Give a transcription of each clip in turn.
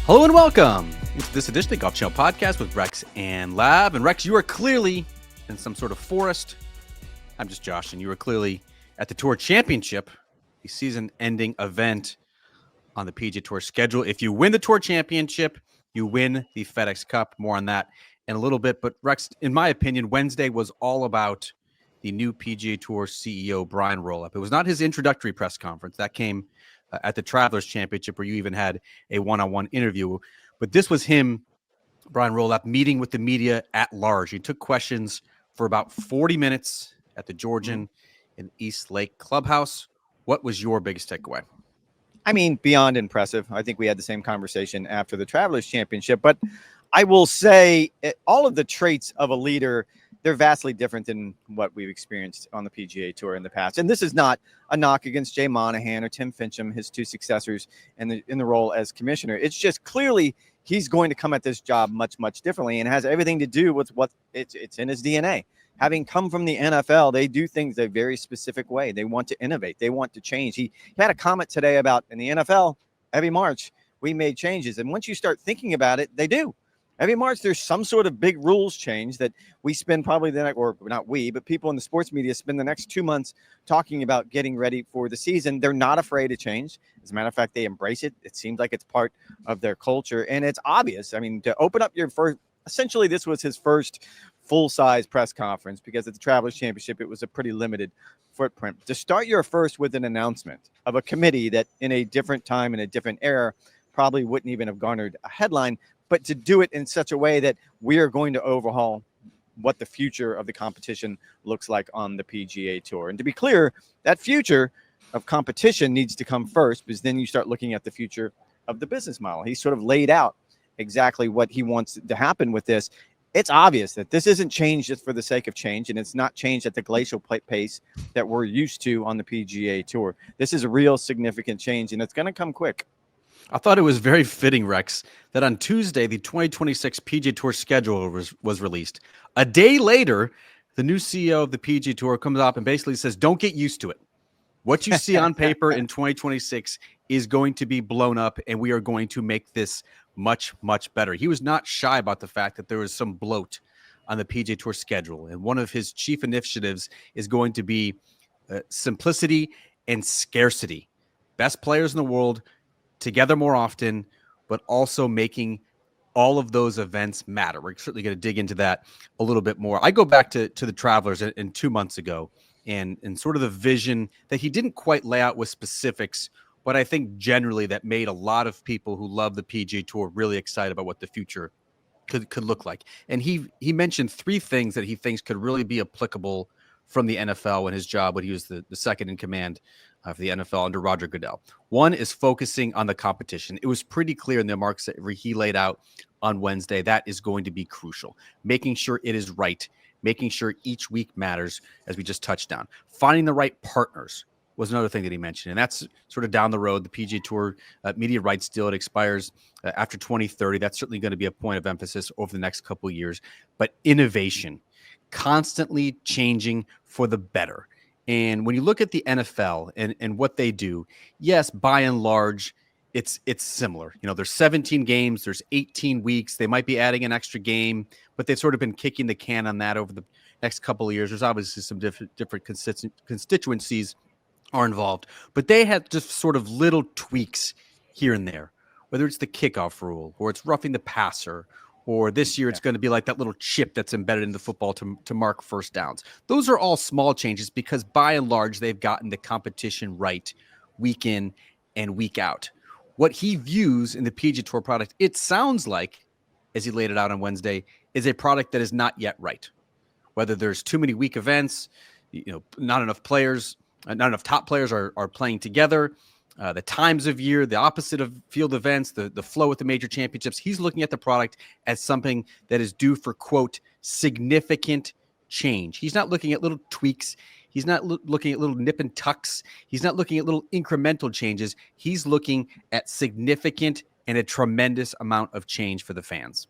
Hello and welcome to this edition of the Golf Channel Podcast with Rex and Lab. And Rex, you are clearly in some sort of forest. I'm just Josh, and you are clearly at the Tour Championship, the season-ending event on the PGA Tour schedule. If you win the Tour Championship, you win the FedExCup. More on that in a little bit. But Rex, in my opinion, Wednesday was all about the new PGA Tour CEO, Brian Rolapp. It was not his introductory press conference. That came at the Travelers Championship, where you even had a one-on-one interview. But this was him, Brian Rolapp, meeting with the media at large. He took questions for about 40 minutes at the Georgian in East Lake Clubhouse. What was your biggest takeaway? I mean, beyond impressive. I think we had the same conversation after the Travelers Championship. But I will say all of the traits of a leader, they're vastly different than what we've experienced on the PGA Tour in the past. And this is not a knock against Jay Monahan or Tim Fincham, his two successors in the role as commissioner. It's just clearly he's going to come at this job much, much differently, and has everything to do with what it's in his DNA. Having come from the NFL, they do things a very specific way. They want to innovate. They want to change. He had a comment today about in the NFL, every March, we made changes. And once you start thinking about it, they do. Every March, there's some sort of big rules change that we spend probably or not we, but people in the sports media spend the next 2 months talking about getting ready for the season. They're not afraid to change. As a matter of fact, they embrace it. It seems like it's part of their culture, and it's obvious. I mean, to open up your first, essentially, this was his first full-size press conference, because at the Travelers Championship, it was a pretty limited footprint. To start your first with an announcement of a committee that in a different time, in a different era, probably wouldn't even have garnered a headline, but to do it in such a way that we are going to overhaul what the future of the competition looks like on the PGA Tour. And to be clear, that future of competition needs to come first, because then you start looking at the future of the business model. He sort of laid out exactly what he wants to happen with this. It's obvious that this isn't changed just for the sake of change, and it's not changed at the glacial pace that we're used to on the PGA Tour. This is a real significant change, and it's going to come quick. I thought it was very fitting, Rex, that on Tuesday, the 2026 PGA Tour schedule was released. A day later, the new CEO of the PGA Tour comes up and basically says, don't get used to it. What you see on paper in 2026 is going to be blown up, and we are going to make this much, much better. He was not shy about the fact that there was some bloat on the PGA Tour schedule, and one of his chief initiatives is going to be simplicity and scarcity. Best players in the world together more often, but also making all of those events matter. We're certainly going to dig into that a little bit more. I go back to the Travelers in 2 months ago, and sort of the vision that he didn't quite lay out with specifics, but I think generally that made a lot of people who love the PGA Tour really excited about what the future could look like. And he mentioned 3 things that he thinks could really be applicable from the NFL in his job when he was the second in command of the NFL under Roger Goodell. One is focusing on the competition. It was pretty clear in the remarks that he laid out on Wednesday that is going to be crucial. Making sure it is right, making sure each week matters, as we just touched on. Finding the right partners was another thing that he mentioned, and that's sort of down the road. The PGA Tour media rights deal, it expires after 2030. That's certainly going to be a point of emphasis over the next couple of years. But innovation, constantly changing for the better. And when you look at the NFL and what they do, yes, by and large, it's similar. You know, there's 17 games, there's 18 weeks. They might be adding an extra game, but they've sort of been kicking the can on that over the next couple of years. There's obviously some different constituencies are involved, but they have just sort of little tweaks here and there, whether it's the kickoff rule or it's roughing the passer, or this year it's going to be like that little chip that's embedded in the football to mark first downs. Those are all small changes, because by and large, they've gotten the competition right week in and week out. What he views in the PGA Tour product, it sounds like, as he laid it out on Wednesday, is a product that is not yet right. Whether there's too many weak events, not enough players, not enough top players are playing together, the times of year, the opposite of field events, the flow with the major championships. He's looking at the product as something that is due for, quote, significant change. He's not looking at little tweaks. He's not looking at little nip and tucks. He's not looking at little incremental changes. He's looking at significant and a tremendous amount of change for the fans.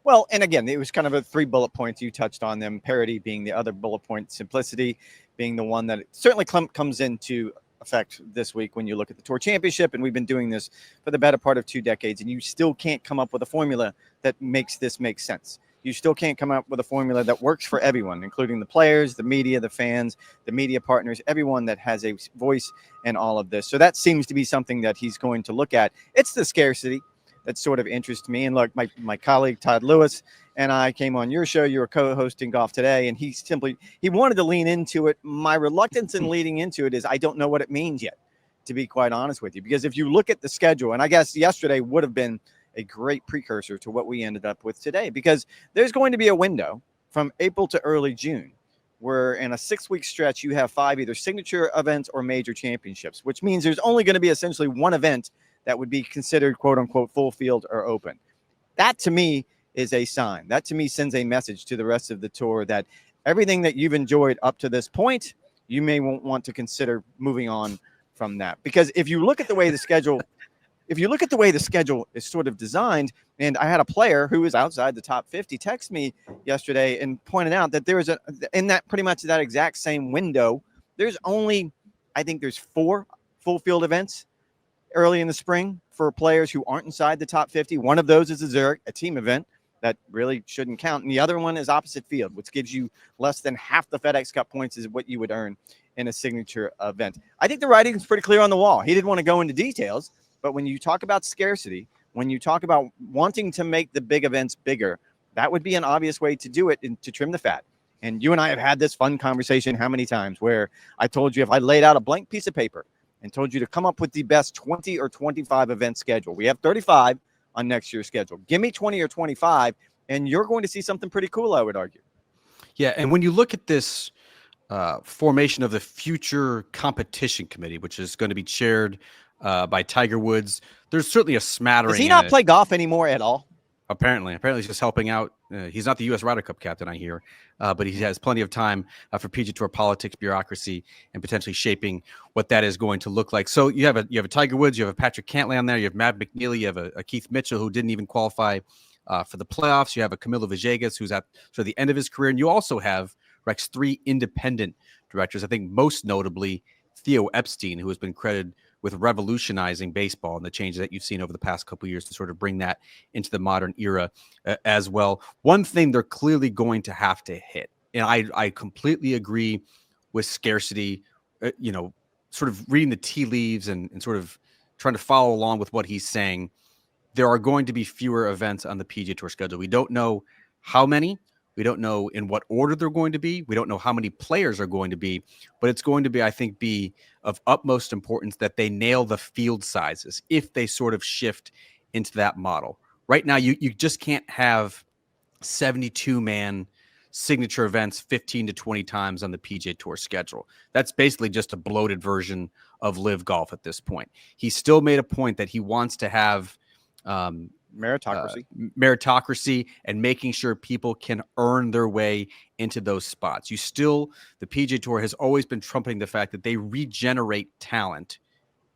Well, and again, it was kind of a 3 bullet points. You touched on them, parity being the other bullet point, simplicity being the one that certainly comes into effect this week when you look at the Tour Championship, and we've been doing this for the better part of 2 decades, and you still can't come up with a formula that makes this make sense. You still can't come up with a formula that works for everyone, including the players, the media, the fans, the media partners, everyone that has a voice in all of this. So that seems to be something that he's going to look at. It's the scarcity that sort of interests me. And look, my colleague Todd Lewis and I came on your show. You were co-hosting Golf Today, and he wanted to lean into it. My reluctance in leading into it is I don't know what it means yet, to be quite honest with you. Because if you look at the schedule, and I guess yesterday would have been a great precursor to what we ended up with today, because there's going to be a window from April to early June where in a 6-week stretch, you have 5 either signature events or major championships, which means there's only going to be essentially one event that would be considered quote unquote full field or open. That to me is a sign. That to me sends a message to the rest of the tour that everything that you've enjoyed up to this point, you may want to consider moving on from that. Because if you look at the way the schedule is sort of designed, and I had a player who was outside the top 50 text me yesterday and pointed out that there was in that pretty much that exact same window, there's 4 full field events early in the spring for players who aren't inside the top 50. One of those is a Zurich, a team event that really shouldn't count. And the other one is opposite field, which gives you less than half the FedExCup points is what you would earn in a signature event. I think the writing is pretty clear on the wall. He didn't want to go into details, but when you talk about scarcity, when you talk about wanting to make the big events bigger, that would be an obvious way to do it and to trim the fat. And you and I have had this fun conversation how many times where I told you if I laid out a blank piece of paper and told you to come up with the best 20 or 25 event schedule. We have 35 on next year's schedule. Give me 20 or 25, and you're going to see something pretty cool, I would argue. Yeah, and when you look at this formation of the Future Competition Committee, which is going to be chaired by Tiger Woods, there's certainly a smattering. Does he not play golf anymore at all? Apparently he's just helping out. He's not the U.S. Ryder Cup captain, I hear, but he has plenty of time for PGA Tour politics, bureaucracy, and potentially shaping what that is going to look like. So you have a Tiger Woods, you have a Patrick Cantlay on there, you have Matt McNeely, you have a Keith Mitchell who didn't even qualify for the playoffs. You have a Camilo Villegas who's at sort of the end of his career, and you also have Rex 3 independent directors. I think most notably Theo Epstein, who has been credited with revolutionizing baseball and the changes that you've seen over the past couple of years to sort of bring that into the modern era as well. One thing they're clearly going to have to hit, and I completely agree with scarcity, sort of reading the tea leaves and sort of trying to follow along with what he's saying. There are going to be fewer events on the PGA Tour schedule. We don't know how many. We don't know in what order they're going to be. We don't know how many players are going to be, but it's going to be, I think, be of utmost importance that they nail the field sizes if they sort of shift into that model. Right now, you just can't have 72-man signature events 15 to 20 times on the PGA Tour schedule. That's basically just a bloated version of live golf at this point. He still made a point that he wants to have meritocracy and making sure people can earn their way into those spots. The PGA Tour has always been trumpeting the fact that they regenerate talent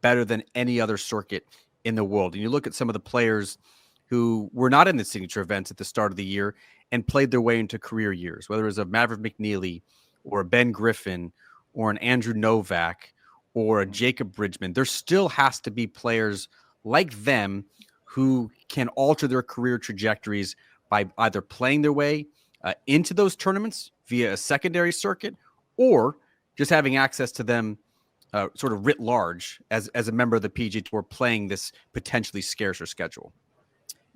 better than any other circuit in the world. And you look at some of the players who were not in the signature events at the start of the year and played their way into career years, whether it was a Maverick McNeely or a Ben Griffin or an Andrew Novak or a Jacob Bridgman. There still has to be players like them who can alter their career trajectories by either playing their way into those tournaments via a secondary circuit or just having access to them sort of writ large as a member of the PGA Tour playing this potentially scarcer schedule.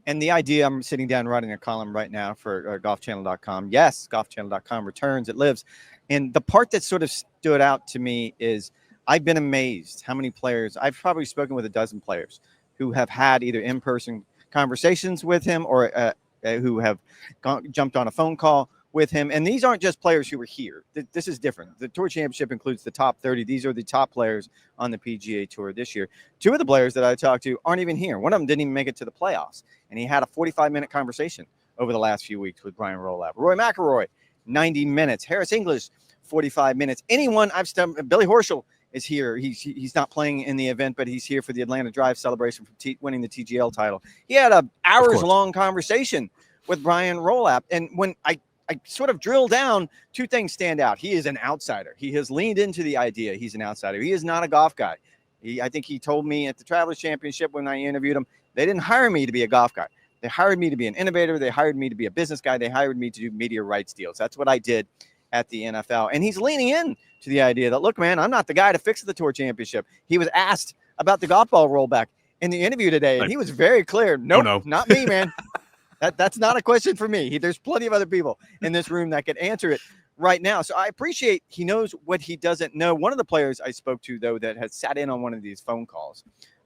And the idea, I'm sitting down writing a column right now for golfchannel.com. Yes, golfchannel.com returns, it lives. And the part that sort of stood out to me is I've been amazed how many players, I've probably spoken with a dozen players who have had either in-person conversations with him or who have jumped on a phone call with him. And these aren't just players who were here. This is different. The Tour Championship includes the top 30. These are the top players on the PGA Tour this year. 2 of the players that I talked to aren't even here. One of them didn't even make it to the playoffs. And he had a 45-minute conversation over the last few weeks with Brian Rolapp. Roy McIlroy, 90 minutes. Harris English, 45 minutes. Anyone Billy Horschel is here. He's not playing in the event, but he's here for the Atlanta Drive celebration for winning the TGL title. He had an hours-long conversation with Brian Rolapp. And when I I sort of drill down, two things stand out. He is an outsider. He has leaned into the idea. He's an outsider. He is not a golf guy. I think he told me at the Travelers Championship when I interviewed him, they didn't hire me to be a golf guy. They hired me to be an innovator. They hired me to be a business guy. They hired me to do media rights deals. That's what I did at the NFL. And he's leaning in to the idea that, look, man, I'm not the guy to fix the Tour Championship. He was asked about the golf ball rollback in the interview today, and he was very clear. Nope, no. not me, man. That's not a question for me. There's plenty of other people in this room that could answer it right now. So I appreciate he knows what he doesn't know. One of the players I spoke to, though, that has sat in on one of these phone calls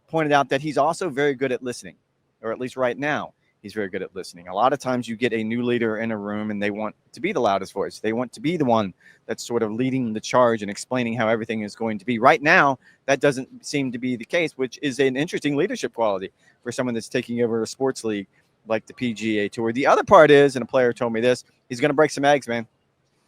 pointed out that he's also very good at listening, or at least right now, he's very good at listening. A lot of times you get a new leader in a room and they want to be the loudest voice. They want to be the one that's sort of leading the charge and explaining how everything is going to be. Right now, that doesn't seem to be the case, which is an interesting leadership quality for someone that's taking over a sports league like the PGA Tour. The other part is, and a player told me this, he's going to break some eggs, man.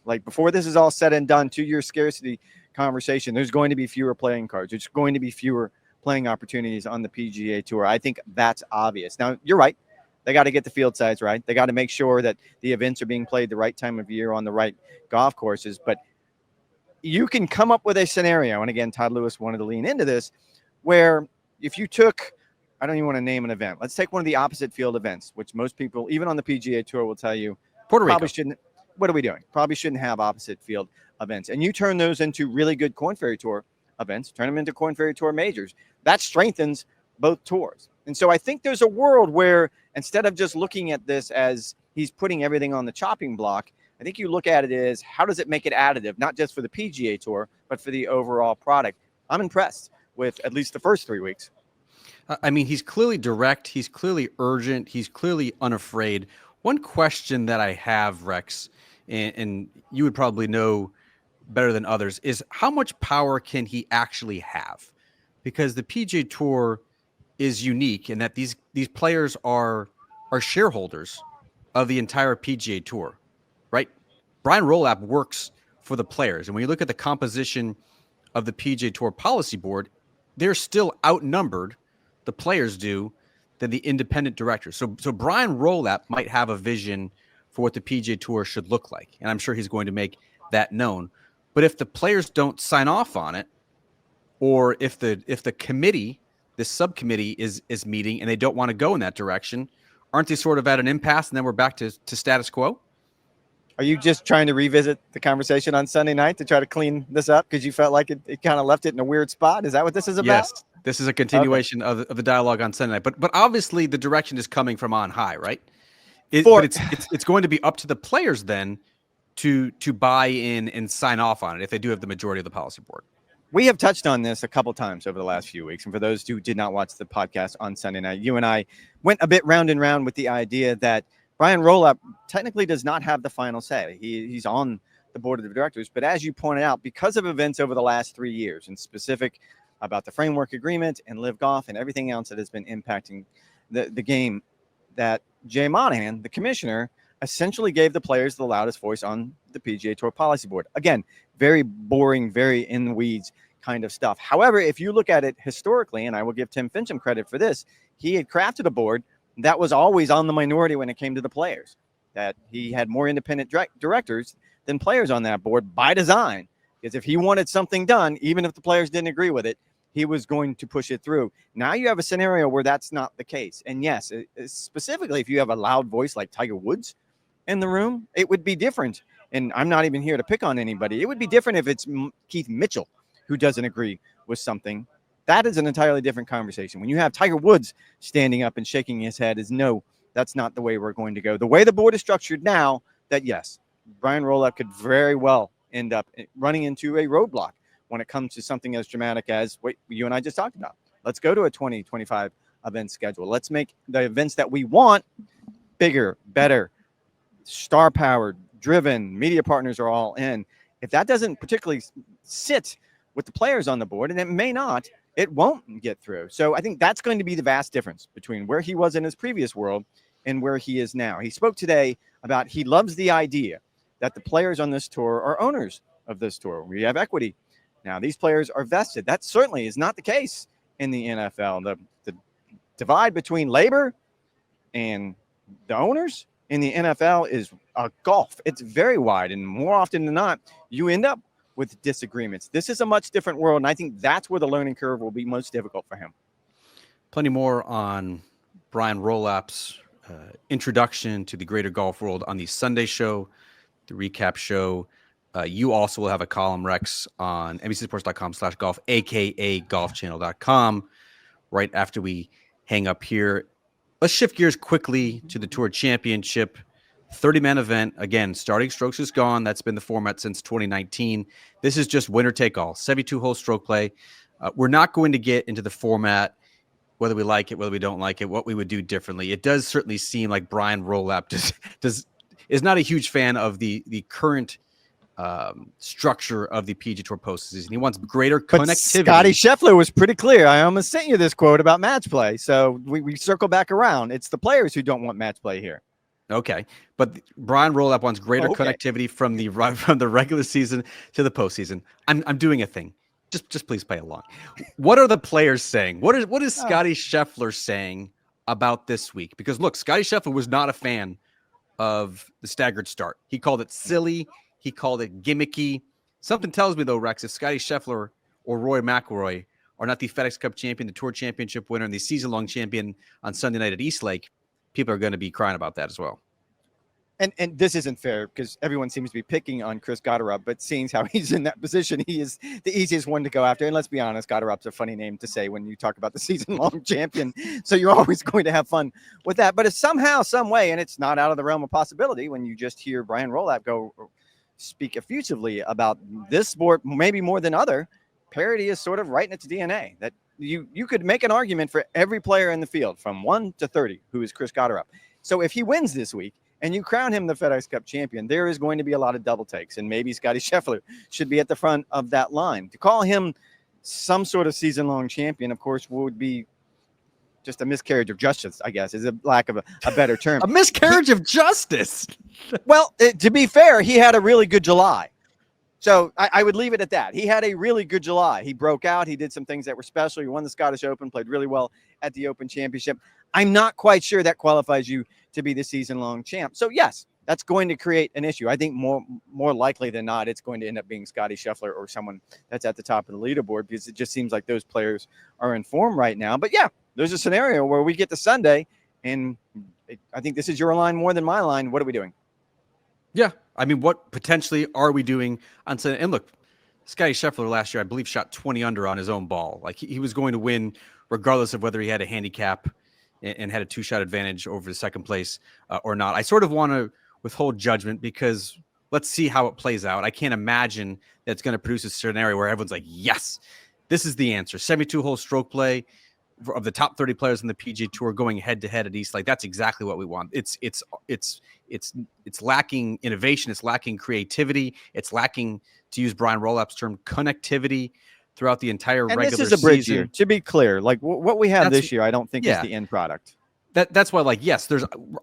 Like, before this is all said and done, to your scarcity conversation, there's going to be fewer playing cards. There's going to be fewer playing opportunities on the PGA Tour. I think that's obvious. Now, you're right. They got to get the field size right. They got to make sure that the events are being played the right time of year on the right golf courses. But you can come up with a scenario, and again, Todd Lewis wanted to lean into this, where if you took, I don't even want to name an event. Let's take one of the opposite field events, which most people, even on the PGA Tour, will tell you, Puerto Rico. Probably shouldn't. What are we doing? Probably shouldn't have opposite field events. And you turn those into really good Korn Ferry Tour events, turn them into Korn Ferry Tour majors. That strengthens both tours. And so I think there's a world where instead of just looking at this as he's putting everything on the chopping block, I think you look at it as how does it make it additive, not just for the PGA Tour, but for the overall product. I'm impressed with at least the first 3 weeks. I mean, he's clearly direct. He's clearly urgent. He's clearly unafraid. One question that I have, Rex, and you would probably know better than others, is how much power can he actually have? Because the PGA Tour is unique in that these players are shareholders of the entire PGA Tour, right? Brian Rolapp works for the players. And when you look at the composition of the PGA Tour policy board, they're still outnumbered, the players do, than the independent directors. So Brian Rolapp might have a vision for what the PGA Tour should look like, and I'm sure he's going to make that known. But if the players don't sign off on it, or if the committee, this subcommittee is meeting and they don't want to go in that direction, aren't they sort of at an impasse and then we're back to status quo? Are you just trying to revisit the conversation on Sunday night to try to clean this up because you felt like it kind of left it in a weird spot? Is that what this is about? Yes, this is a continuation of the dialogue on Sunday night. But obviously the direction is coming from on high, right? But it's going to be up to the players then to buy in and sign off on it if they do have the majority of the policy board. We have touched on this a couple times over the last few weeks. And for those who did not watch the podcast on Sunday night, you and I went a bit round and round with the idea that Brian Rolapp technically does not have the final say. He's on the board of the directors. But as you pointed out, because of events over the last 3 years, and specific about the framework agreement and Live Golf and everything else that has been impacting the game, that Jay Monahan, the commissioner, essentially gave the players the loudest voice on the PGA Tour policy board. Again, very boring, very in the weeds kind of stuff. However, if you look at it historically, and I will give Tim Fincham credit for this, he had crafted a board that was always on the minority when it came to the players, that he had more independent directors than players on that board by design. Because if he wanted something done, even if the players didn't agree with it, he was going to push it through. Now you have a scenario where that's not the case. And yes, specifically if you have a loud voice like Tiger Woods in the room, it would be different. And I'm not even here to pick on anybody. It would be different if it's Keith Mitchell who doesn't agree with something. That is an entirely different conversation. When you have Tiger Woods standing up and shaking his head is no, that's not the way we're going to go. The way the board is structured now, that yes, Brian Rolapp could very well end up running into a roadblock when it comes to something as dramatic as what you and I just talked about. Let's go to a 2025 event schedule. Let's make the events that we want bigger, better, star-powered, driven, media partners are all in. If that doesn't particularly sit with the players on the board, and it may not, it won't get through. So I think that's going to be the vast difference between where he was in his previous world and where he is now. He spoke today about he loves the idea that the players on this tour are owners of this tour. We have equity. Now, these players are vested. That certainly is not the case in the NFL. The divide between labor and the owners in the NFL is golf. It's very wide, and more often than not, you end up with disagreements. This is a much different world, and I think that's where the learning curve will be most difficult for him. Plenty more on Brian Rolapp's introduction to the greater golf world on the Sunday show, the recap show. You also will have a column, Rex, on NBCSports.com/golf, aka golfchannel.com, right after we hang up here. Let's shift gears quickly to the Tour Championship. 30-man event. Again, starting strokes is gone. That's been the format since 2019. This is just winner take all, 72-hole stroke play. We're not going to get into the format, whether we like it, whether we don't like it, what we would do differently. It does certainly seem like Brian Rolapp is not a huge fan of the current structure of the PGA Tour postseason. He wants greater connectivity. Scotty Scheffler was pretty clear. I almost sent you this quote about match play. So we circle back around. It's the players who don't want match play here. Okay, but Brian Rolapp wants greater connectivity from the regular season to the postseason. I'm doing a thing. Just please play along. What are the players saying? What is Scotty Scheffler saying about this week? Because look, Scotty Scheffler was not a fan of the staggered start. He called it silly. He called it gimmicky. Something tells me, though, Rex, if Scotty Scheffler or Rory McIlroy are not the FedExCup champion, the Tour Championship winner, and the season-long champion on Sunday night at East Lake, people are going to be crying about that as well. And this isn't fair because everyone seems to be picking on Chris Gotterup, but seeing how he's in that position, he is the easiest one to go after. And let's be honest, Gotterup's a funny name to say when you talk about the season-long champion. So you're always going to have fun with that. But if somehow, some way, and it's not out of the realm of possibility when you just hear Brian Rolapp go speak effusively about this sport, maybe more than other, parity is sort of right in its DNA. That you could make an argument for every player in the field from 1 to 30 who is Chris Gotterup. So if he wins this week, and you crown him the FedExCup champion, there is going to be a lot of double takes, and maybe Scotty Scheffler should be at the front of that line. To call him some sort of season-long champion, of course, would be just a miscarriage of justice, I guess, is a lack of a better term. A miscarriage of justice? Well, to be fair, he had a really good July. So I would leave it at that. He had a really good July. He broke out. He did some things that were special. He won the Scottish Open, played really well at the Open Championship. I'm not quite sure that qualifies you to be the season-long champ. So, yes, that's going to create an issue. I think more likely than not, it's going to end up being Scotty Scheffler or someone that's at the top of the leaderboard because it just seems like those players are in form right now. But, yeah, there's a scenario where we get to Sunday, and I think this is your line more than my line. What are we doing? Yeah. I mean, what potentially are we doing on Sunday? And look, Scotty Scheffler last year, I believe, shot 20 under on his own ball. Like he was going to win regardless of whether he had a handicap and had a 2-shot advantage over the second place or not. I sort of want to withhold judgment because let's see how it plays out. I can't imagine that it's going to produce a scenario where everyone's like, yes, this is the answer. 72-hole stroke play of the top 30 players in the PGA Tour going head-to-head at East Lake. That's exactly what we want. It's lacking innovation. It's lacking creativity. It's lacking, to use Brian Rolapp's term, connectivity throughout the entire regular season. And this is a bridge year, to be clear. Like what we have this year, I don't think is the end product. That's why, like, yes,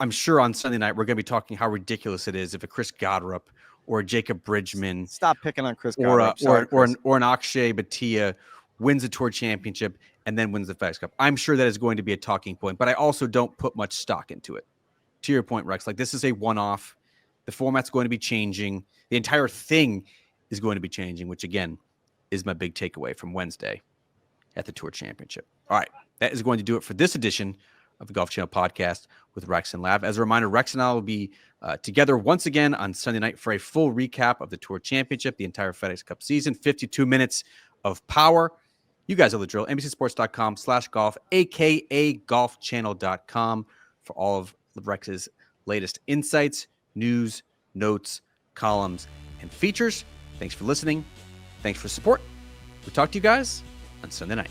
I'm sure on Sunday night we're going to be talking how ridiculous it is if a Chris Gotterup or a Jacob Bridgman, stop picking on Chris Gotterup, or an Akshay Bhatia wins a Tour Championship and then wins the FedExCup. I'm sure that is going to be a talking point, but I also don't put much stock into it. To your point, Rex, like this is a one-off. The format's going to be changing. The entire thing is going to be changing, which again is my big takeaway from Wednesday at the Tour Championship. All right, that is going to do it for this edition of the Golf Channel podcast with Rex and Lav. As a reminder, Rex and I will be together once again on Sunday night for a full recap of the Tour Championship, the entire FedExCup season, 52 minutes of power. You guys know the drill. NBCSports.com/golf, aka golfchannel.com for all of Rex's latest insights, news, notes, columns, and features. Thanks for listening. Thanks for support. We'll talk to you guys on Sunday night.